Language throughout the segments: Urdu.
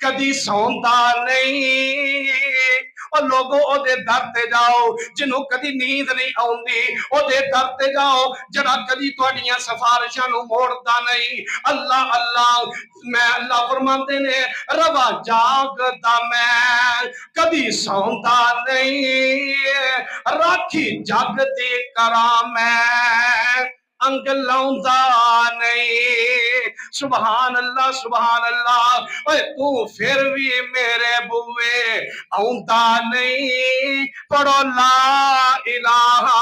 کدی سوندا نہیں اور لوگوں او دے در تے جاؤ جنوں کدی نیند نہیں آوندی او دے در تے جاؤ جڑا کدی تہاڈیاں سفارشاں نوں موڑدا نہیں اللہ اللہ میں اللہ فرماندے نے روا جاگدا میں کدی سوندا نہیں راکھی جگ دی کراں میں انگ لاؤندا نہیں سبحان اللہ اے تو پھر بھی میرے بوے آؤندا نہیں پڑھو لا الہ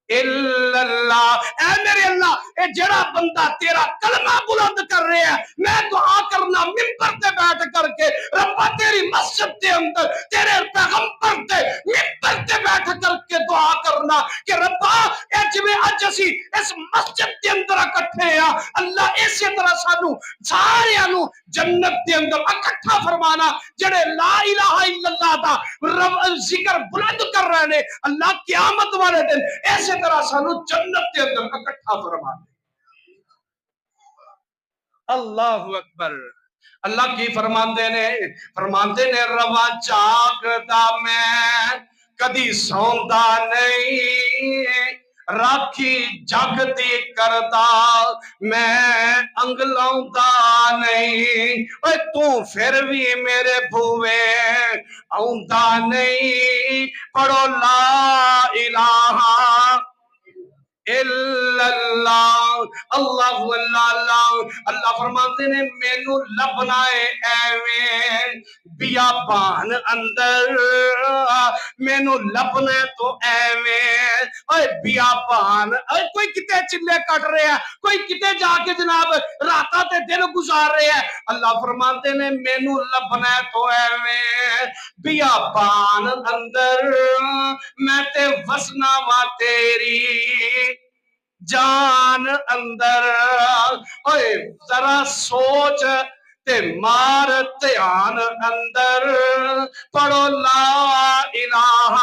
الا اللہ اے میرے اللہ اے جڑا بندہ تیرا کلمہ بلند کر رہے ہیں میں دعا کرنا ممبر تے بیٹھ کر کے ربا تیری مسجد کے اندر تیرے پیغمبر تے ممبر تے بیٹھ کر کے دعا کرنا کہ ربا اے جویں اج اسی اس مسجد کے اندر اکٹھے ہیں اللہ اسی طرح سانو سارے نو جنت کے اندر اکٹھا فرمانا جڑے لا الہ الا اللہ دا ذکر بلند کر رہے ہیں اللہ قیامت والے دن ایسے طرح سانو جنت کے اندر اکٹھا فرما دے اللہ اکبر اللہ کی فرماندے نے روا جاگدا میں کدی سوندا نہیں راکھی جگ دی کردا میں انگ لاؤندا نہیں اے تو پھر بھی میرے بھوے آؤندا نہیں پڑھو لا الہ الا اللہ اللہ اللہ فرماتے نے مینو لبنا ہے ایویں بیابان اندر مینو لبنا ہے تو ایویں اے بیابان اے کوئی کتے چلے کٹ رہے ہیں کوئی کتے جا کے جناب راتاں تے دن گزار رہے ہیں اللہ فرماتے نے مینو لبنا ہے تو ایویں بیابان اندر میں تے وسنا وا تیری جان اندر اوے ذرا سوچ تے مار دھیان اندر پڑھو لا الہ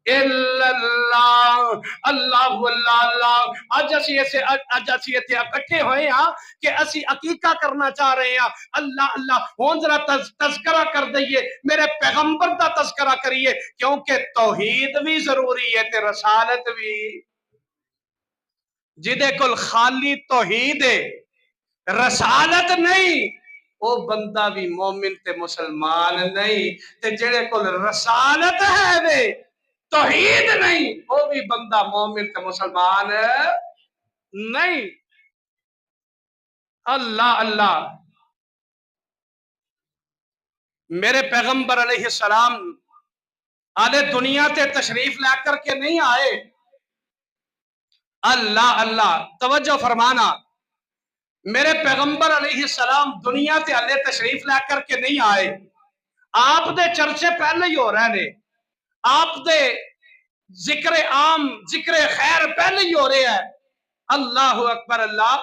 الا اللہ اللہ اللہ اج اسی ایتھے اکٹھے ہوئے ہاں کہ اسی عقیقہ کرنا چاہ رہے ہیں اللہ اللہ ہون ذرا تذکرہ کر دئیے میرے پیغمبر دا تذکرہ کریے کیونکہ توحید بھی ضروری ہے تے رسالت بھی جدے کل خالی توحید ہے رسالت نہیں وہ بندہ بھی مومن تے مسلمان نہیں تے جڑے کل رسالت ہے وے توحید نہیں وہ بھی بندہ مومن تے مسلمان نہیں اللہ اللہ میرے پیغمبر علیہ السلام آلے دنیا تے تشریف لے کر کے نہیں آئے اللہ اللہ توجہ فرمانا میرے پیغمبر علیہ السلام دنیا تے آلے تشریف لے کر کے نہیں آئے آپ دے چرچے پہلے ہی ہو رہے ہیں آپ دے ذکر عام ذکر خیر پہلے ہی ہو رہے ہیں اللہ اکبر اللہ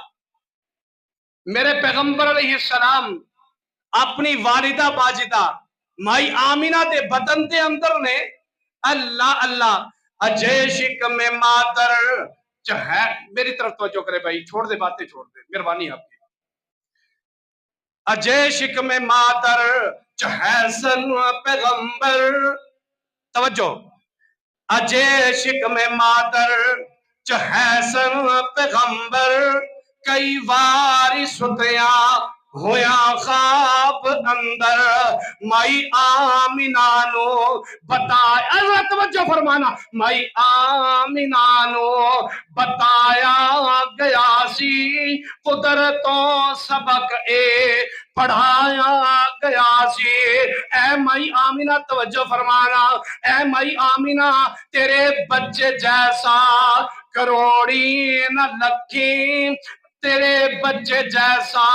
میرے پیغمبر علیہ السلام اپنی والدہ باجدہ مائی آمینہ دے بدن دے اندر نے اللہ اللہ اجے شکم مادر چاہے میری طرف توجہ کرے بھائی چھوڑ دے باتیں چھوڑ دے مہربانی آپ کی اجے شکم مادر چاہے سن پیغمبر توجہ اجے شکم مادر چاہے سن پیغمبر کئی واری ستیاں ہویا خواب اندر مائی آمینہ نو بتایا توجہ فرمانا مائی آمینہ نو بتایا گیا سی قدرتوں سبق پڑھایا گیا سی اے مائی آمینہ توجہ فرمانا اے مائی آمینہ تیرے بچے جیسا کروڑی نہ لکھی تیرے بچے جیسا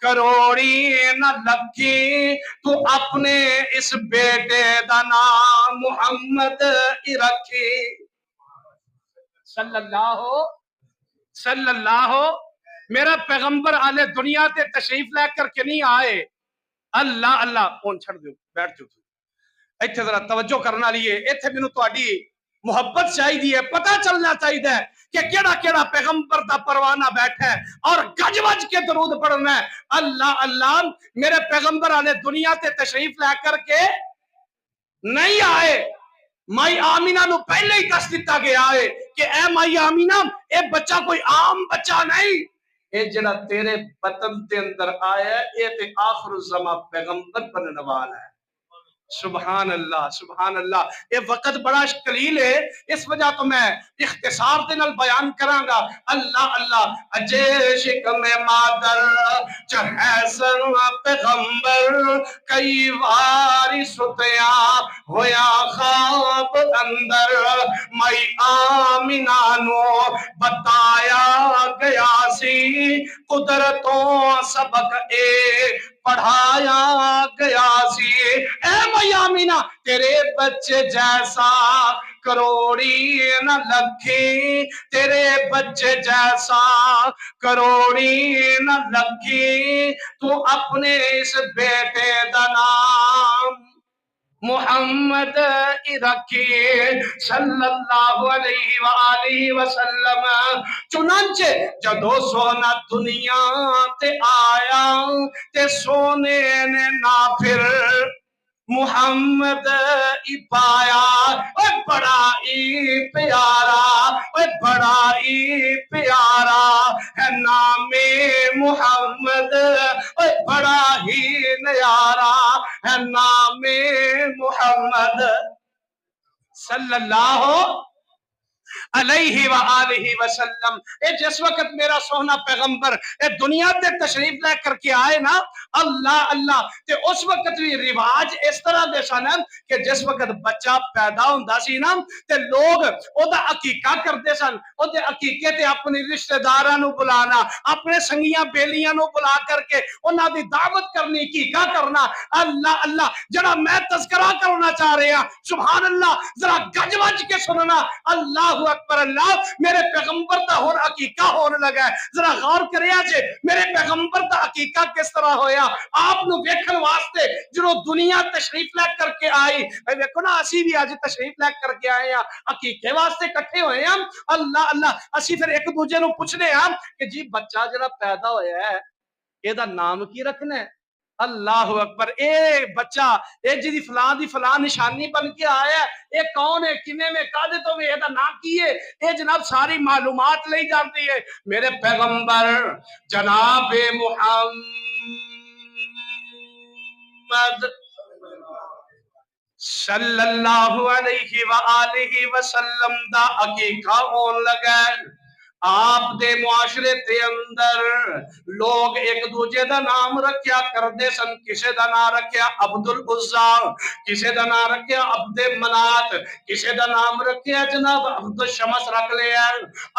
کروڑی نہ لکھی تو اپنے اس بیٹے دا نام محمد رکھی صلی اللہ میرا پیغمبر آلے دنیا تے تشریف لے کر کے نہیں آئے اللہ اللہ کون چھڑ دیو بیٹھ جو ایتھے ذرا توجہ کرنا لیے ایتھے مینوں تہاڈی محبت چاہیے، پتہ چلنا چاہیے کہ کیڑا کیڑا پیغمبر دا پروانہ بیٹھا ہے اور گج وج کے درود پڑھنا ہے۔ اللہ اللہ میرے پیغمبر والے دنیا تے تشریف لے کر کے نہیں آئے، مائی آمینہ نو پہلے ہی دس دیتا گیا ہے کہ اے مائی آمینہ اے بچہ کوئی عام بچہ نہیں، اے جڑا تیرے بطن دے اندر آیا ہے اے تے آخر الزمان پیغمبر بننے والا ہے۔ سبحان اللہ سبحان اللہ۔ یہ وقت بڑا قلیل ہے، اس وجہ تو میں اختصار دے نال بیان کراں گا۔ اللہ اللہ اجے شکم مادر چہے سر پیغمبر کئی واری ستیا ہویا خواب اندر، مائی آمینہ نو بتایا گیا سی قدرتوں سبق اے پڑھایا گیا سی۔ اے مائی آمینہ تیرے بچے جیسا کروڑی نہ لکھی، تیرے بچے جیسا کروڑی نہ لکھی، تو اپنے اس بیٹے دا نام محمد رکھی صلی اللہ علیہ وآلہ وسلم۔ چنانچہ جدو سونا دنیا تے آیا تے سونے نے نہ پھر محمد پایا، اے بڑا ہی پیارا، اے بڑا ہی پیارا ہے نام محمد، اے بڑا ہی نیارا ہے نام محمد صلی اللہ علیہ وآلہ وسلم۔ اے جس وقت میرا سونا پیغمبر اے دنیا تے تشریف لے کر کے آئے نا، اللہ اللہ تے اس وقت بھی رواج اس طرح دے سن کہ جس وقت بچہ پیدا ہوندا سی نا تے لوگ او دا عقیقہ کردے سن، او دے عقیقے تے اپنی رشتہ داراں نو بلانا، اپنے سنگیاں بیلیاں نو بلا کر کے انہاں دی دعوت کرنی، عقیقہ کرنا۔ اللہ اللہ جڑا میں تذکرہ کرنا چاہ رہا سبحان اللہ ذرا گج وج کے سننا۔ اللہ اکبر اللہ میرے پیغمبر دا ہون عقیقہ ہونے لگا ہے، ذرا غور کریا جے میرے پیغمبر دا عقیقہ کس طرح ہویا۔ آپ نو ویکھن واسطے جنہوں دنیا تشریف لے کر کے آئی، ویکھو نا اسی بھی آج تشریف لے کر کے آئے ہیں، عقیقے واسطے کٹھے ہوئے ہیں۔ اللہ اللہ اسی پھر ایک دوجے نو پوچھنے ہیں کہ جی بچہ جڑا پیدا ہویا ہے اے دا نام کی رکھنا ہے؟ اللہ اکبر اے بچہ اے جی فلان دی فلان نشانی بن کے آیا ہے، اے کون ہے، کنے میں کادے تو میں اے دا نام کی ہے، اے جناب ساری معلومات لئی جانتی ہے۔ میرے پیغمبر جناب محمد صلی اللہ علیہ وآلہ وسلم دا عقیقہ ہون لگا ہے۔ آپ دے معاشرے تے اندر لوگ ایک دوجے دا نام رکھیا کردے سن، کسے دا نام رکھیا عبد العزا، کسے دا نام رکھیا عبد منات، کسے دا نام رکھیا جناب عبد الشمس رکھ لیا۔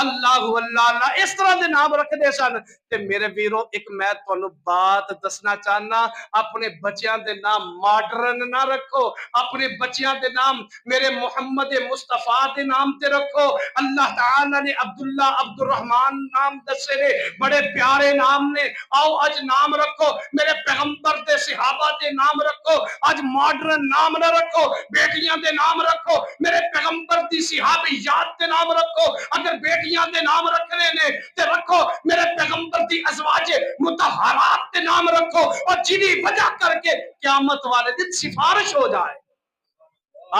اللہ اللہ اللہ اس طرح دے نام رکھ دے سن۔ تے میرے ویرو ایک میں تانوں بات دسنا چاہنا، اپنے بچیاں دے نام ماڈرن نہ رکھو، اپنے بچیاں دے نام میرے محمد مصطفیٰ دے نام تے رکھو۔ اللہ تعالیٰ نے عبداللہ عبد الرحمن نام دسے نے، بڑے پیارے نام نے، آؤ اج نام رکھو، میرے پیغمبر دے صحابہ دے نام رکھو، اج ماڈرن نام نہ رکھو، بیٹیاں دے نام رکھو، میرے پیغمبر دی صحابیات دے نام رکھو، اگر بیٹیاں دے نام رکھنے نے تے رکھو، میرے پیغمبر دی ازواج مطہرات دے نام رکھو، اور جنہی وجہ کر کے قیامت والے دن سفارش ہو جائے۔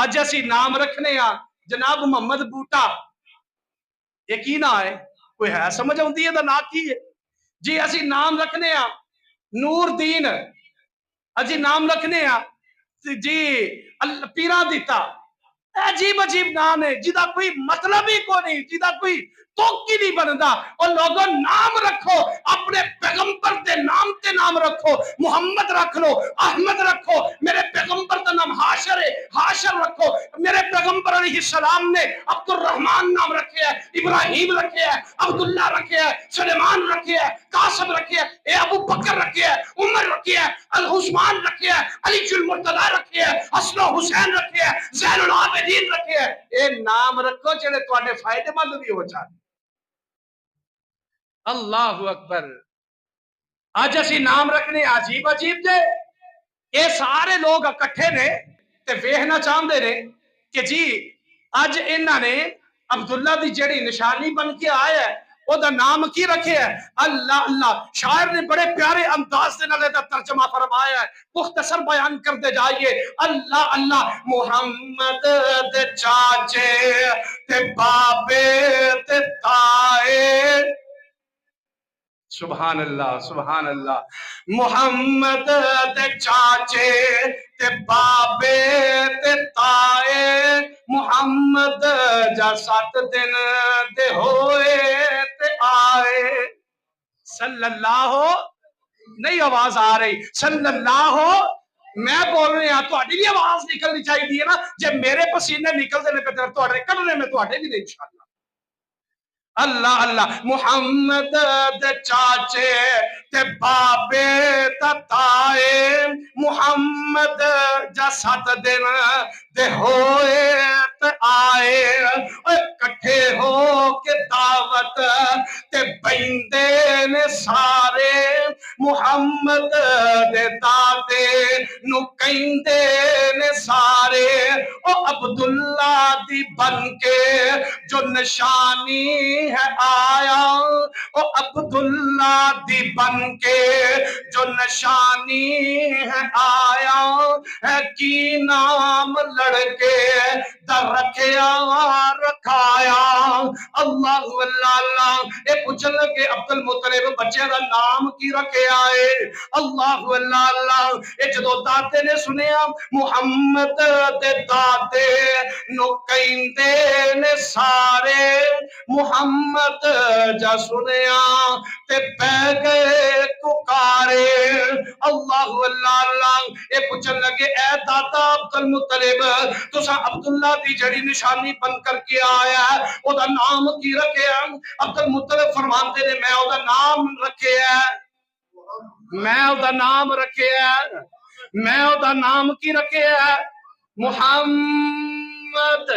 آج اسی نام رکھنے ہاں جناب محمد بوٹا، یہ کی نہ ہے، کوئی ہے سمجھ ہوندی ہے دا نا کی ہے جی؟ اسی نام رکھنے ہاں نور دین، اجی نام رکھنے ہاں جی پیران دیتا، عجیب عجیب نام ہے جدا کوئی مطلب ہی کو نہیں، جدا کوئی توقی نہیں بندا۔ اور لوگوں نام رکھو، اپنے پیغمبر دے نام تے نام رکھو، محمد رکھ لو، احمد رکھو، میرے پیغمبر دا نام حاشر ہے، حاشر رکھو۔ میرے پیغمبر علیہ السلام نے عبد الرحمن نام رکھے ہے، ابراہیم رکھے ہے، عبداللہ رکھے ہے، سلیمان رکھے ہے، قاسم رکھے ہے، اے ابو بکر رکھے ہے، عمر رکھے ہے، العثمان رکھے ہے، علی المرتضی رکھے ہے، حسن و حسین رکھے ہے، زین العابدین رکھے ہے۔ اے نام رکھو جڑے تواڈے فائدے مند بھی ہو جان۔ اللہ اکبر آج اسی نام رکھنے عجیب عجیب جے، اے سارے لوگ اکٹھے نے تے ویکھنا چاہندے نے کہ جی اج انہاں نے عبداللہ دی جڑی نشانی بن کے آیا ہے او دا نام کی رکھے ہے اللہ اللہ. شاعر نے بڑے پیارے انداز سے نالے دا ترجمہ فرمایا ہے, مختصر بیان کرتے جائیے. اللہ اللہ محمد دے چاچے تے بابے تے تائے, سبحان اللہ سبحان اللہ. محمد دے چاچے تے بابے تے تائے, محمد جا 7 دن دے ہوئے تے آئے. صلی اللہ نہیں آواز آ رہی, صلی اللہ میں بول رہی ہوں تو بھی آواز نکلنی چاہیے نا. جب میرے پسینے نکلتے ہیں پھر تو کرنے میں تو بھی نہیں انشاءاللہ. اللہ اللہ محمد دے چاچے تے بابے تے تائے, محمد جا 7 دن دے ہوئے تے آئے. کٹھے ہو کے دعوت تے بیندے نے سارے, محمد دے دادے نو کہندے نے سارے. او عبداللہ دی بن کے جو نشانی ہے آیا, او عبداللہ دی بن کے جو نشانی ہے آیا. ہے کی نام لڑکے در رکھیا رکھایا. اللہ اللہ اللہ. اے پوچھ لگے عبد المطلب بچے دا نام کی رکھے آئے. اللہ اللہ اللہ. اے جدو دادے نے سنیا محمد دے دادے نو کہندے نے سارے, محمد جا سنیا تے پہ گئے ککارے. اللہ اللہ اللہ. اے پوچھن لگے اے دادا عبد المطلب تسا عبداللہ دی جڑی نشانی بن کر کے آیا ہے او دا نام کی رکھے ہے؟ عبد المطلب فرماندے نے میں او دا نام رکھے ہے, میں او دا نام رکھے ہے, میں او دا نام کی رکھے ہے محمد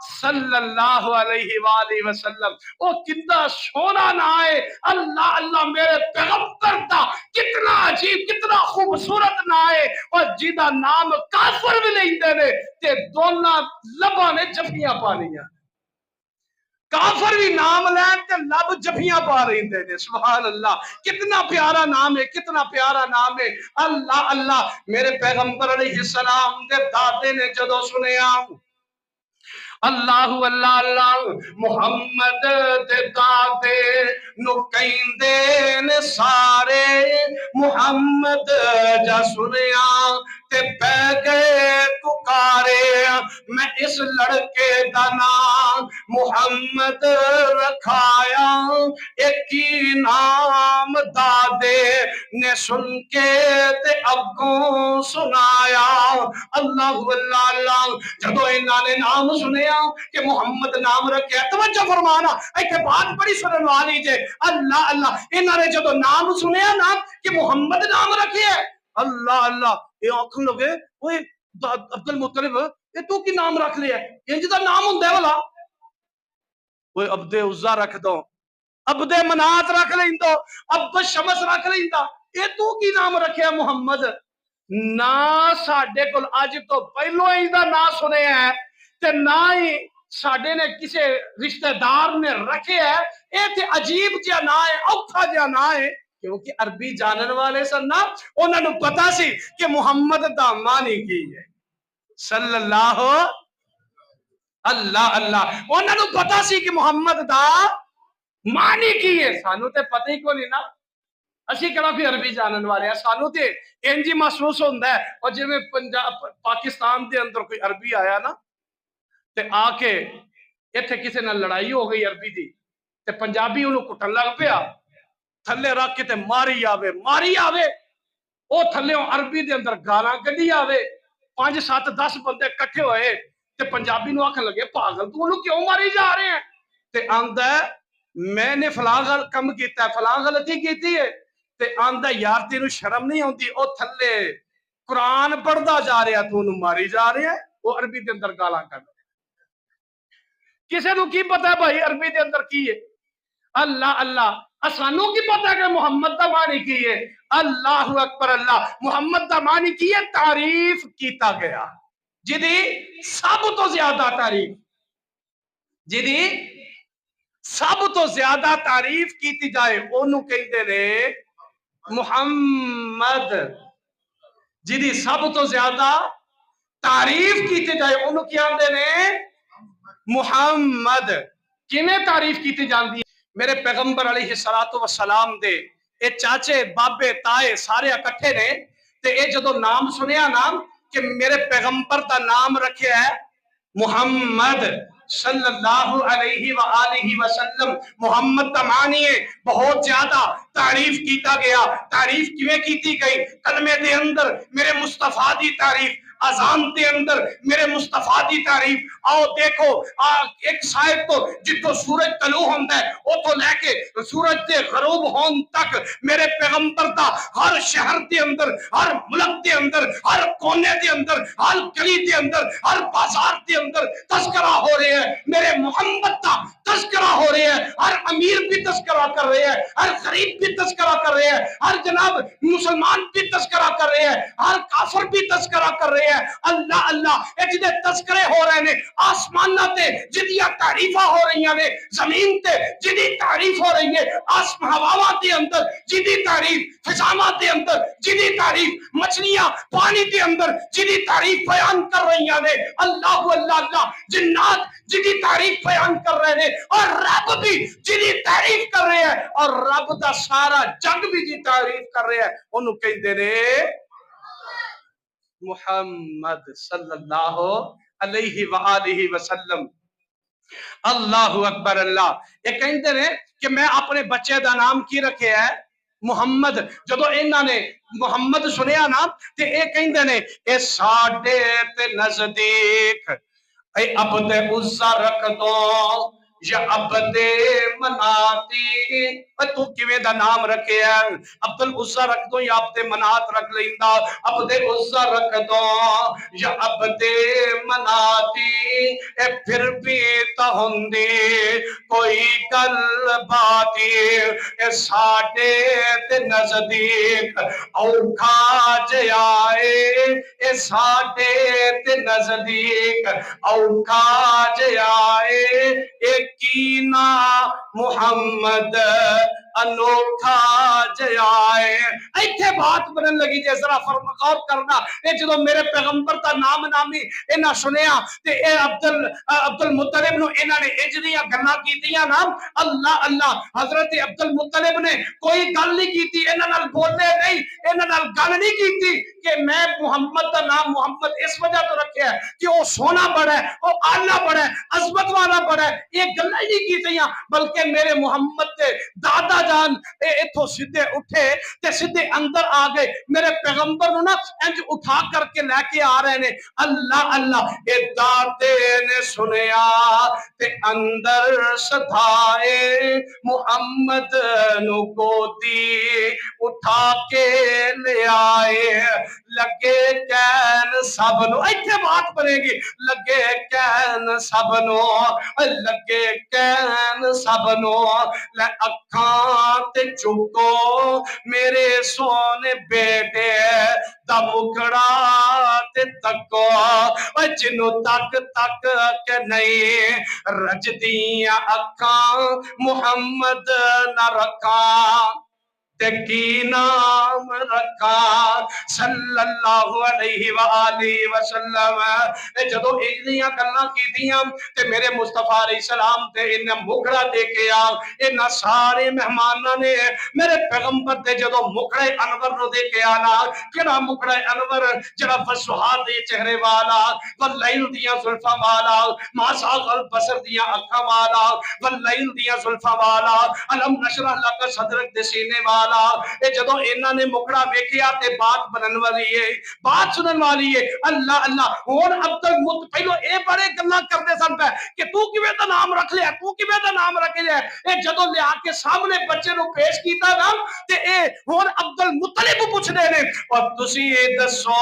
صلی اللہ علیہ وآلہ وسلم. او کتنا سونا نہ ہے. اللہ اللہ میرے پیغمبر دا کتنا عجیب کتنا خوبصورت نہ ہے. اور جیدہ نام کافر بھی نہیں دے نے تے دونوں لباں نے جفیاں پانیاں. کافر بھی نام لین تے لب جفیاں پا رہی دے. سبحان اللہ. کتنا پیارا نام ہے, کتنا پیارا نام ہے. اللہ اللہ. میرے پیغمبر علیہ السلام دے دادے نے جدو سنیا اللہ اللہ اللہ محمد دے دادے نو کہندے نے سارے, محمد جا سنیا تے پہ گئے ککارے. میں اس لڑکے دا نام محمد رکھایا, ایک ہی نام دادے نے سن کے تے اگوں سنایا. اللہ اللہ اللہ. جدو انہاں نے نام سنیا کہ محمد نام رکھے, توجہ فرمانا ایتھے بات بڑی سنن والی جے. اللہ اللہ. انہاں نے جدو نام سنیا نا کہ محمد نام رکھے, اللہ اللہ یہ آنکھن لگے اوے عبد المطلب یہ تو کی نام رکھ لیا انج دا نام ہوندا ہے والا. اوے عبد عزا رکھ دو, عبد منات رکھ لیندو, عبد شمس رکھ لیندا, یہ تو کی نام رکھیا محمد. نہ ساڈے کول اج تو پہلو ہی دا نام سنے ہے تے نہ ہی ساڈے نے کسے رشتہ دار نے رکھے ہے. اے تے عجیب جہا نہ ہے, اوکھا جہا نہ ہے, کیونکہ عربی جانن والے سن نا انہاں نوں پتہ سی کہ محمد دا معنی کی ہے. صلی اللہ اللہ اللہ. انہاں نوں پتہ سی کہ محمد دا معنی کی ہے. سانو تے پتہ ہی کوئی نہیں نا, اسی کافی عربی جانن والے ہیں. سانو تے انج ہی محسوس ہوندا ہے اور جویں پاکستان دے اندر کوئی عربی آیا نا تے آ کے ایتھے کسے نال لڑائی ہو گئی عربی دی تے پنجابی انہوں کٹن لگ پیا, تھلے رکھ کے تے ماری آوے. او تھلے عربی دے اندر گالاں کڈی آوے. 5 7 10 بندے کٹھے ہوئے تے پنجابی نو آکھن لگے پاگل تو انہوں کیوں ماری جا رہے ہیں. تے آندا ہے میں نے فلاں کم کیتا ہے, فلاں غلطی کیتی ہے. تے آندا یار تینوں شرم نہیں ہوندی, او تھلے قرآن پڑھدا جا رہا تو انہوں ماری جا رہے ہیں. وہ عربی دے اندر گالاں کڈ کسے نو کی پتہ ہے بھائی عربی دے اندر کی ہے. اللہ اللہ. اسانوں کی پتہ ہے کہ محمد دا معنی کی ہے. اللہ اکبر اللہ. محمد دا معنی کی ہے تعریف کیتا گیا, جدی سب تو زیادہ تعریف جدی سب تو زیادہ تعریف کی جائے انہوں کہتے نے محمد، جدی سب تو زیادہ تعریف کی جائے انہوں کیا آندے نے محمد۔ کیویں تعریف کی جاندی ہے؟ میرے پیغمبر علیہ السلام دے اے چاچے بابے تائے سارے اکٹھے نے تے اے جدو نام سنیا نام کہ میرے پیغمبر دا نام رکھے ہے محمد صلی اللہ علیہ وآلہ وسلم۔ محمد دا معنی ہے بہت زیادہ تعریف کیتا گیا۔ تعریف کیویں کیتی گئی؟ کلمے دے اندر میرے مصطفیٰ دی تعریف، اذان دے اندر میرے مصطفیٰ دی تعریف۔ آؤ دیکھو ایک شاید تو جتو سورج طلوع ہوندہ ہے او تو لے کے سورج دے غروب ہون تک میرے پیغمبر دا ہر شہر دے اندر، ہر ملک دے اندر، ہر کونے دے اندر، ہر گلی دے اندر، ہر بازار دے اندر تذکرہ ہو رہے ہیں میرے محمد دا تذکرہ ہو رہے ہیں۔ ہر امیر بھی تذکرہ کر رہے ہیں، ہر غریب بھی تذکرہ کر رہے ہیں، ہر جناب مسلمان بھی تذکرہ کر رہے ہیں، ہر کافر بھی تذکرہ کر رہے ہیں۔ اللہ اللہ اے جدے تذکرے ہو رہے ہیں آسمانہ تے جدیاں تعریفہ ہو رہی ہیں، زمین تے جدی تعریف ہو رہی ہے، آسمان ہواواں دے اندر جدی تعریف، فضاواں دے اندر جدی تعریف، مچھلیاں پانی دے اندر جدی تعریف بیان کر رہی ہیں۔ اللہ اللہ اللہ، جنات جدی تعریف بیان کر رہے ہیں اور رب بھی جدی تعریف کر رہے ہیں اور رب دا سارا جگ بھی جی تعریف کر رہے ہیں۔ انہوں کہتے ہیں محمد صلی اللہ علیہ وآلہ وسلم۔ اللہ اکبر اللہ۔ یہ کہتے ہیں کہ میں اپنے بچے دا نام کی رکھے ہے محمد۔ جدو انہوں نے محمد سنیا نا تے اے کہندے نے اے ساڈے تے نزدیک اے عبد عزا رکھ دو یا عبد مناتی۔ تو کیویں دا نام رکھے ہے؟ عبد العزا رکھ دو یا عبد منات رکھ لیندا؟ عبد عزا رکھ دو یا عبد مناتی، اے پھر بھی تا ہوندی کوئی گل باتی، اے ساڈے تے نزدیک اوکھا جائے، اے ساڈے تے نزدیک اوکھا جائے، اے کینا محمد انوکھا جائے۔ ایتھے بات بنن لگی جے ذرا غور کرنا۔ اے جدو میرے پیغمبر دا نام نامی انہاں سنیا تے اے عبد المطلب نو انہاں نے اجڑیاں گلاں کیتیاں نا، اللہ اللہ، حضرت عبد المطلب نے کوئی گل نہیں کیتی، انہاں نال بولے نہیں، انہاں نال گل نہیں کیتی کہ میں محمد دا نام محمد اس وجہ تو رکھیا ہے کہ وہ سونا بڑا ہے، وہ آلہ بڑا ہے، عظمت والا بڑا ہے، یہ گلاں ہی نہیں کیتیاں، بلکہ میرے محمد دے دادا جان اتھوں سیدھے اٹھے تے سیدھے اندر آ گئے، میرے پیغمبر نو نا انج اٹھا کر کے لے کے آ رہے نے۔ اللہ اللہ، اے دادے نے سنیا تے اندر سدھائے محمد نو گودی اٹھا کے لے آئے، لگے کہن سب نو، ایتھے بات بنے گی، لگے کہن سب نو، لگے کہن سب نو، لے اکھاں تے چکو میرے سونے بیٹے دا مکڑا تے تکو، جنو تک تک کے نہیں رجدیاں اکھاں محمد نہ رکھاں تے کی نام رکھا صلی اللہ علیہ وآلہ وسلم۔ جدو اجلیاں گلاں کیتیاں تے میرے مصطفیٰ علیہ السلام تے انہیں مکڑا دے کے آ، انہاں سارے مہمانہ نے میرے پیغمبر تے جدو مکڑے انور نو دے کے آنا، کیڑا مکڑے انور جڑا فسوحا دے چہرے والا، واللیل دیاں زلفاں والا، ما ساغ البصر دیاں اکھاں والا، واللیل دیاں زلفاں والا، علم نشرح لک صدرک دے سینے والا۔ اے جدو انہاں نے مکڑا ویکھیا تے بات بنن والی ہے، بات سنن والی ہے۔ اللہ اللہ، ہن عبد المطلب پہلو اے بڑے گلاں کردے سن پے کہ تو کیویں دا نام رکھ لیا، تو کیویں دا نام رکھ لیا۔ اے جدو لیا کے سامنے بچے نو پیش کیتا نا تے اے ہن عبد المطلب پوچھتے ہیں اور تسی یہ دسو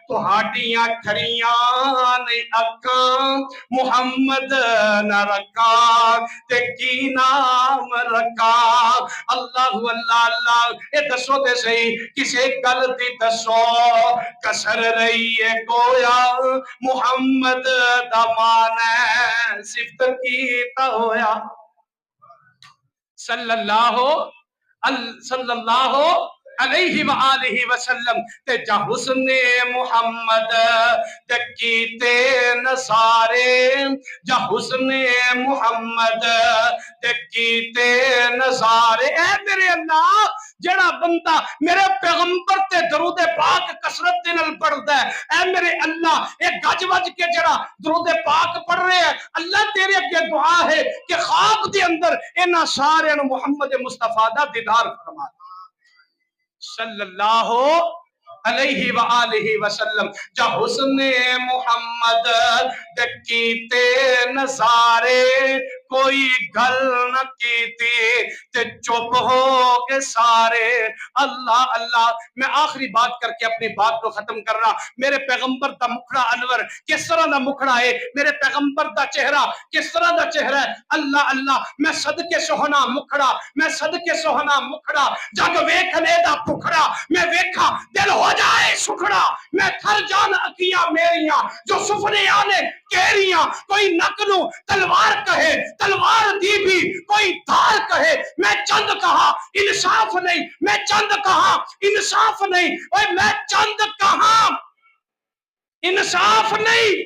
تہاڈیاں کھڑیاں نے اکھاں محمد نہ رکھا تے کی نام رکھا اللہ اللہ اللہ یہ دسو تے صحیح کسے گل دی دسو کسر رہی ہے گویا محمد دا مان ہے صفت کیتا ہویا صلی اللہ علیہ وآلہ وسلم تے جا حسن محمد تے کیتے نظارے جا حسن محمد تے کیتے نظارے اے میرے اللہ جڑا بندہ میرے پیغمبر تے درود پاک کثرت دے نال پڑھدا ہے اے میرے اللہ اے گج وج کے جڑا درود پاک پڑھ رہے ہیں اللہ تیرے اگے دعا ہے کہ خواب دے اندر انہاں سارے محمد مصطفیٰ دا دیدار فرما صلی اللہ علیہ وآلہ وسلم جا حسن محمد دکیتے نظارے کوئی گل نہ کیتی تے چپ ہو کے سارے اللہ اللہ میں آخری بات کر کے اپنی بات کو ختم کر رہا میرے پیغمبر دا مکھڑا انور کس طرح دا مکھڑا ہے میرے پیغمبر دا چہرہ کس طرح دا چہرہ ہے اللہ اللہ میں صدقے سوہنا مکھڑا میں صدقے سوہنا مکھڑا جگ ویکھنے دا پکھڑا میں ویکھا دل ہو جائے سکھڑا میں تھر جان اکیاں میریاں جو سفنے آنے کہریاں کوئی نکنو تلوار کہے تلوار دی بھی کوئی دھار کہے میں چند کہا انصاف نہیں میں چند کہا انصاف نہیں اوے میں چند کہا انصاف نہیں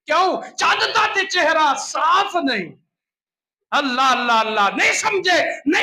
کیوں چند دا تے چہرہ صاف نہیں اللہ اللہ اللہ نہیں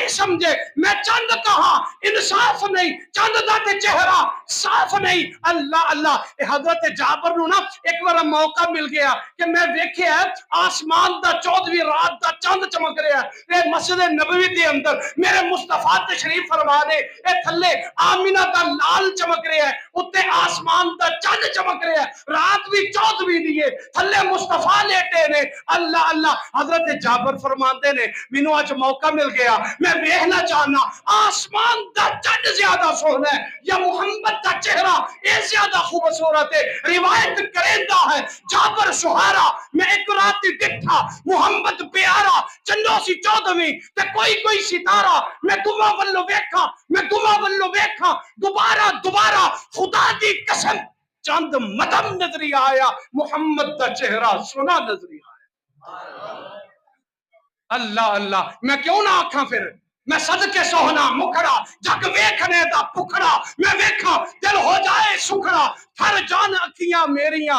سمجھے میں چند کہا انصاف نہیں چند دا تے چہرہ صاف نہیں اللہ اللہ حضرت جابر نو نا ایک بار موقع مل گیا کہ میں دیکھیا آسمان دا 14ویں رات دا چند چمک رہا ہے اے مسجد نبوی دے اندر میرے مصطفیٰ تشریف فرما دے اے تھلے آمینہ دا لال چمک رہا ہے اتے آسمان دا چند چمک رہا ہے رات بھی 14ویں دیئے تھلے مصطفیٰ لیٹے نے اللہ اللہ حضرت جابر فرما نے مینوں اج موقع مل گیا میں ویکھنا چاہنا آسمان دا چند زیادہ سونا ہے یا محمد دا چہرہ اے زیادہ خوبصورت ہے روایت کریندا ہے جابر سہارا میں ایک رات ڈٹھا محمد پیارا چندو سی 14ویں تے کوئی ستارہ میں دعا ولو ویکھا دوبارہ خدا دی قسم چند مدم نظری آیا محمد دا چہرہ سونا نظری آیا اللہ اللہ میں کیوں نہ آکھاں پھر میں صدقے سوہنا مکھڑا جگ ویکھنے دا پکھڑا میں ویکھاں دل ہو جائے سکھڑا تھر جان اکھیاں میریاں